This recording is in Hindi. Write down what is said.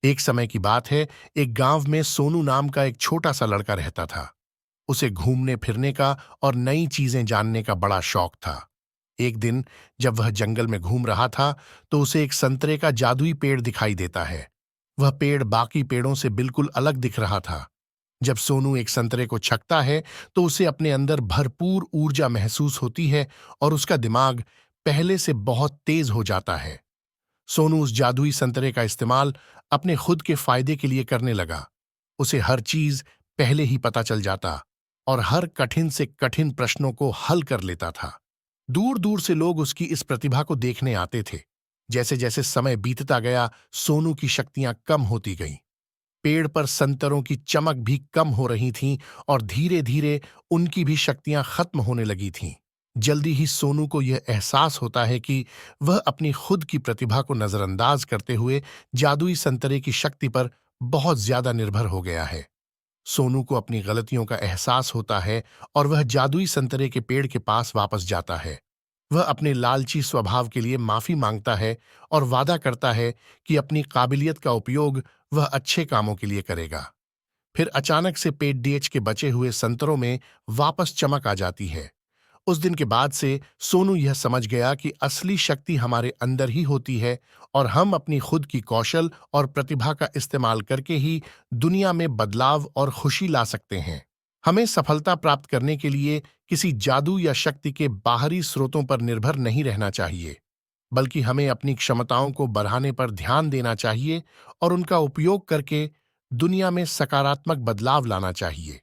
एक समय की बात है। एक गांव में सोनू नाम का एक छोटा सा लड़का रहता था। उसे घूमने फिरने का और नई चीजें जानने का बड़ा शौक था। एक दिन जब वह जंगल में घूम रहा था तो उसे एक संतरे का जादुई पेड़ दिखाई देता है। वह पेड़ बाकी पेड़ों से बिल्कुल अलग दिख रहा था। जब सोनू एक संतरे को छकता है तो उसे अपने अंदर भरपूर ऊर्जा महसूस होती है और उसका दिमाग पहले से बहुत तेज हो जाता है। सोनू उस जादुई संतरे का इस्तेमाल अपने खुद के फायदे के लिए करने लगा। उसे हर चीज पहले ही पता चल जाता और हर कठिन से कठिन प्रश्नों को हल कर लेता था। दूर दूर से लोग उसकी इस प्रतिभा को देखने आते थे। जैसे जैसे समय बीतता गया, सोनू की शक्तियां कम होती गईं। पेड़ पर संतरों की चमक भी कम हो रही थीं और धीरे धीरे उनकी भी शक्तियां खत्म होने लगी थीं। जल्दी ही सोनू को यह एहसास होता है कि वह अपनी खुद की प्रतिभा को नजरअंदाज करते हुए जादुई संतरे की शक्ति पर बहुत ज्यादा निर्भर हो गया है। सोनू को अपनी गलतियों का एहसास होता है और वह जादुई संतरे के पेड़ के पास वापस जाता है। वह अपने लालची स्वभाव के लिए माफी मांगता है और वादा करता है कि अपनी काबिलियत का उपयोग वह अच्छे कामों के लिए करेगा। फिर अचानक से पेट डीएच के बचे हुए संतरों में वापस चमक आ जाती है। उस दिन के बाद से सोनू यह समझ गया कि असली शक्ति हमारे अंदर ही होती है और हम अपनी खुद की कौशल और प्रतिभा का इस्तेमाल करके ही दुनिया में बदलाव और खुशी ला सकते हैं। हमें सफलता प्राप्त करने के लिए किसी जादू या शक्ति के बाहरी स्रोतों पर निर्भर नहीं रहना चाहिए, बल्कि हमें अपनी क्षमताओं को बढ़ाने पर ध्यान देना चाहिए और उनका उपयोग करके दुनिया में सकारात्मक बदलाव लाना चाहिए।